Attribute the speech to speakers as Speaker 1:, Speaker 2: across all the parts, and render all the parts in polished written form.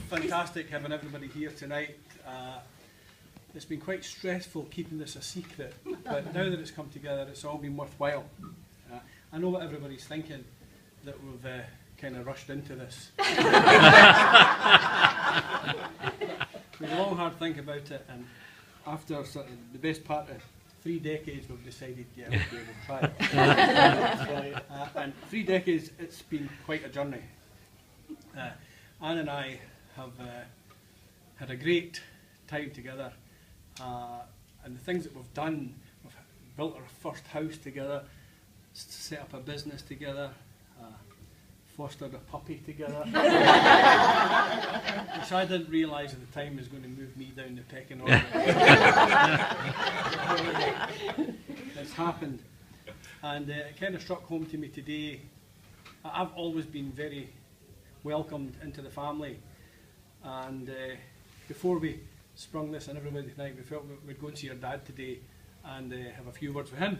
Speaker 1: fantastic having everybody here tonight. It's been quite stressful keeping this a secret, but now that it's come together, it's all been worthwhile. I know what everybody's thinking, that we've kind of rushed into this. We had a long, hard think about it, and after sort of the best part of 3 decades, we've decided, yeah, okay, we'll try it. And 3 decades, it's been quite a journey. Anne and I have had a great time together, and the things that we've done, we've built our first house together, set up a business together, fostered a puppy together, which I didn't realise at the time was going to move me down the pecking order. It's happened, and it kind of struck home to me today. I've always been very welcomed into the family, and before we sprung this on everybody tonight, we felt we'd go and see our dad today and have a few words with him.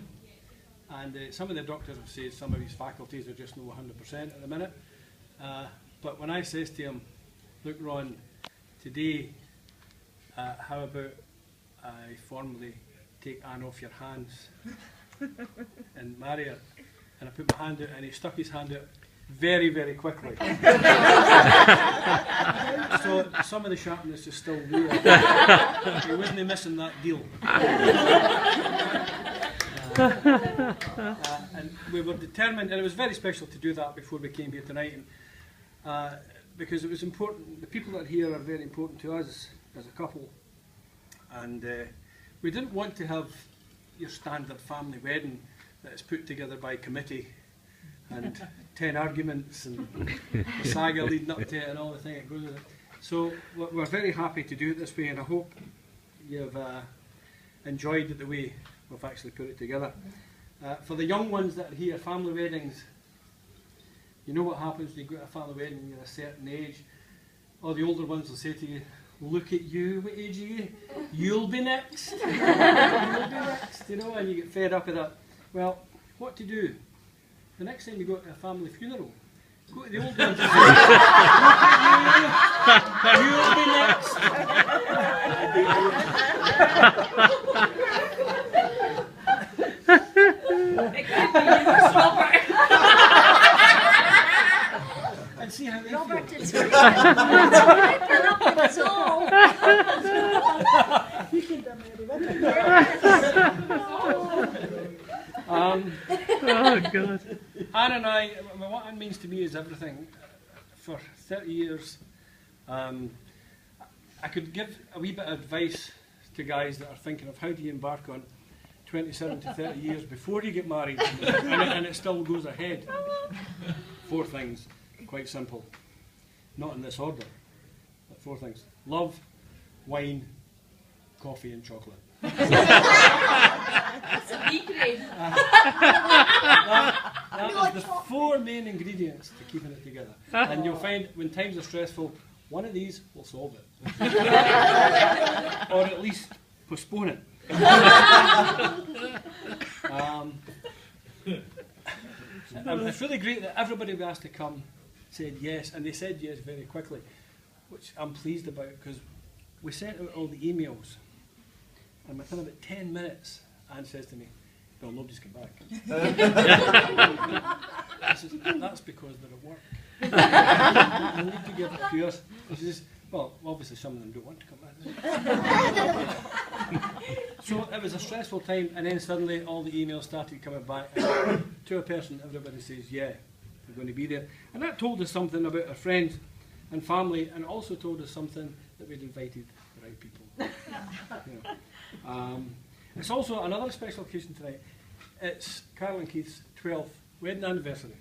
Speaker 1: And some of the doctors have said some of his faculties are just not 100% at the minute. But when I says to him, look Ron, today how about I formally take Anne off your hands and marry her? And I put my hand out and he stuck his hand out very, very quickly. So some of the sharpness is still there. He wasn't missing that deal. And we were determined, and it was very special to do that before we came here tonight, and, because it was important. The people that are here are very important to us as a couple, and we didn't want to have your standard family wedding that is put together by committee and 10 arguments and the saga leading up to it and all the thing that goes with it. So we're very happy to do it this way, and I hope you've enjoyed it the way we've actually put it together. For the young ones that are here, family weddings, you know what happens when you go to a family wedding when you're a certain age. All the older ones will say to you, look at you, what age are you? You'll be next. You'll be next, you know, and you get fed up with that. Well, what to do? The next time you go to a family funeral, go to the old ones and say, look at you, you'll be next. And see how they
Speaker 2: Robert
Speaker 1: feel.
Speaker 2: is ripping up with us all.
Speaker 3: Oh God.
Speaker 1: Anne and I, what Anne means to me is everything. For 30 years, I could give a wee bit of advice to guys that are thinking of how do you embark on 27 to 30 years before you get married, and it still goes ahead. 4 things, quite simple. Not in this order, but 4 things. Love, wine, coffee and chocolate.
Speaker 2: That's a big grade.
Speaker 1: That is the 4 main ingredients to keeping it together. And you'll find when times are stressful, one of these will solve it. Or at least postpone it. It's really great that everybody we asked to come said yes, and they said yes very quickly, which I'm pleased about, because we sent out all the emails, and within about 10 minutes, Anne says to me, well, nobody's come back. I says, that's because they're at work. I need to give it to us. She says, well, obviously some of them don't want to come back. So it was a stressful time, and then suddenly all the emails started coming back. And to a person, everybody says, yeah, they're going to be there. And that told us something about our friends and family, and also told us something that we'd invited the right people. You know. It's also another special occasion tonight. It's Carol and Keith's 12th wedding anniversary.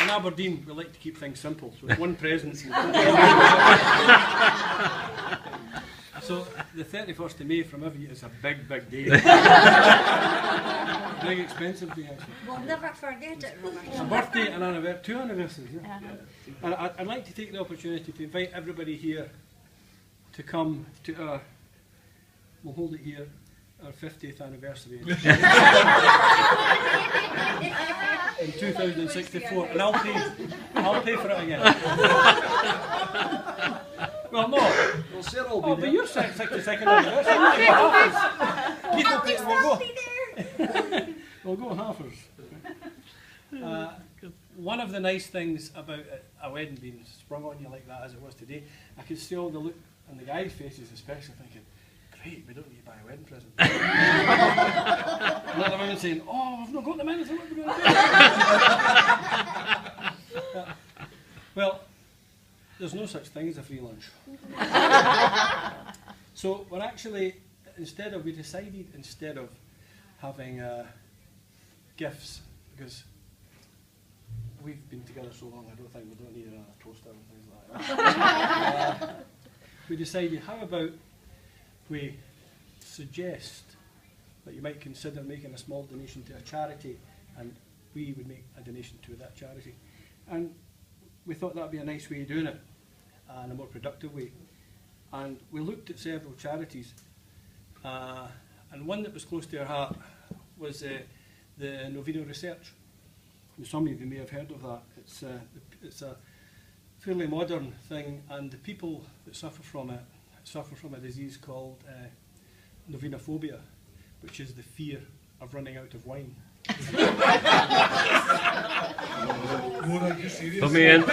Speaker 1: In Aberdeen, we like to keep things simple, so it's 1 present. So the 31st of May from every year is a big, big day. Big expensive day, actually.
Speaker 2: We'll never forget it, Robert.
Speaker 1: A birthday and 2 anniversaries. Yeah. And I'd like to take the opportunity to invite everybody here to come to our, we'll hold it here, our 50th anniversary in 2064, and I'll pay for it again. Well, no.
Speaker 4: Well, Sarah will
Speaker 1: Oh,
Speaker 4: be
Speaker 1: but
Speaker 4: there.
Speaker 1: you're 62nd anniversary. Keith will pay, we'll go halfers. One of the nice things about a wedding being sprung on you like that as it was today, I could see all the look on the guys' faces, especially thinking, great, we don't need to buy a wedding present. Another woman saying, oh, I've not got them anything, what are we going to do? Well, there's no such thing as a free lunch. So we're actually, we decided instead of having gifts, because we've been together so long, I don't think we don't need a toaster and things like that. We decided, how about we suggest that you might consider making a small donation to a charity, and we would make a donation to that charity. And we thought that would be a nice way of doing it, and a more productive way. And we looked at several charities, and one that was close to our heart was the Novino Research. And some of you may have heard of that. It's a fairly modern thing, and the people that suffer from it suffer from a disease called novinophobia, which is the fear of running out of wine.
Speaker 3: Put me in.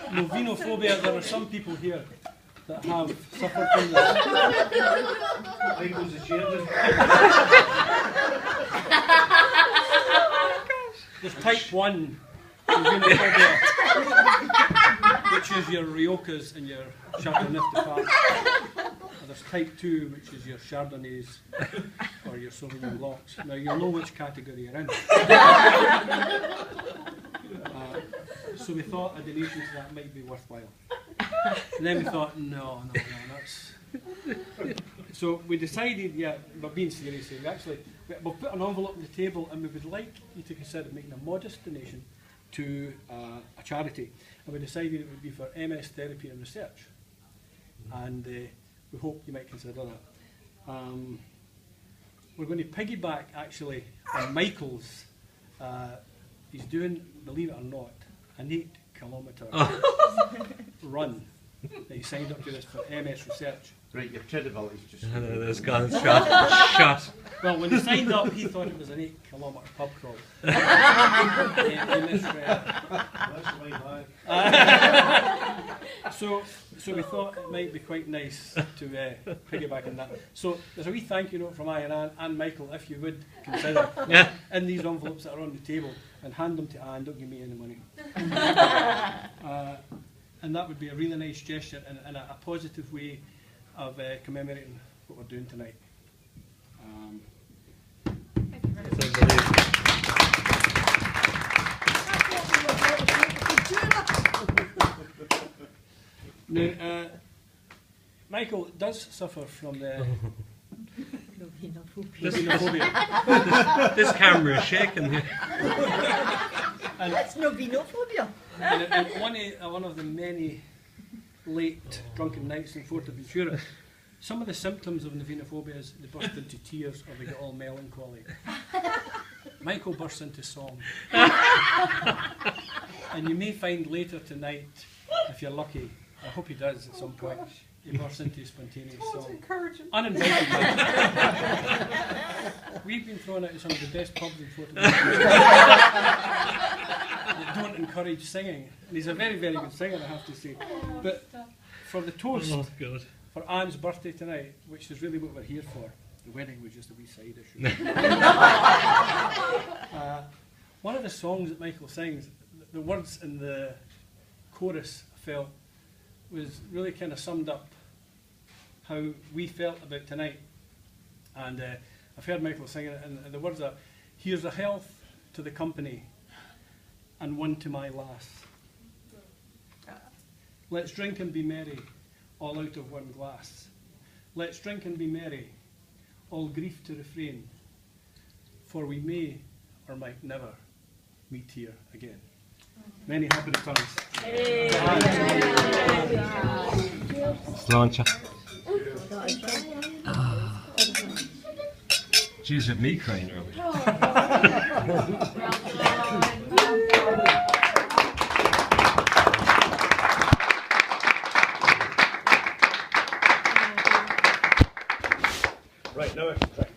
Speaker 1: Novinophobia, there are some people here that have suffered from this. There's type 1 novinophobia, which is your Riojas and your Chardonnay de Prat. And there's type 2, which is your Chardonnays or your Sauvignon Blancs. Now you'll know which category you're in. So we thought a donation to that might be worthwhile. And then we thought, no, that's... So we decided, but being serious here, we'll put an envelope on the table, and we would like you to consider making a modest donation to a charity. And we decided it would be for MS Therapy and Research. And we hope you might consider that. We're going to piggyback, actually, on Michael's. He's doing, believe it or not, an 8-kilometre run. He signed up to this for MS Research.
Speaker 5: Right, your credibility's just...
Speaker 3: This gone shut.
Speaker 1: Well, when he signed up, he thought it was an 8-kilometre pub crawl. He misread. So we thought it might be quite nice to piggyback on that. So there's a wee thank you note from I and Michael, if you would consider, in these envelopes that are on the table, and hand them to Anne, don't give me any money. And that would be a really nice gesture and a positive way of commemorating what we're doing tonight. Now, Michael does suffer from the novinophobia.
Speaker 3: This camera is shaking here.
Speaker 2: That's novinophobia.
Speaker 1: And one of the many late drunken nights in Fuerteventura, some of the symptoms of novinophobia is they burst into tears or they get all melancholy. Michael bursts into song. And you may find later tonight, if you're lucky, I hope he does at some point, he bursts into spontaneous song. Uninvited. We've been thrown out of some of the best pubs in Fuerteventura that don't encourage singing. And he's a very, very good singer, I have to say. But for the toast, for Anne's birthday tonight, which is really what we're here for, the wedding was just a wee side issue. One of the songs that Michael sings, the words in the chorus, I felt, was really kind of summed up how we felt about tonight. And I've heard Michael sing it, and the words are, here's a health to the company, and one to my lass. Let's drink and be merry, all out of one glass. Let's drink and be merry, all grief to refrain, for we may or might never meet here again. Many happy returns.
Speaker 3: Launcher. Jeez, with me crying early.
Speaker 4: Right, now I can crack.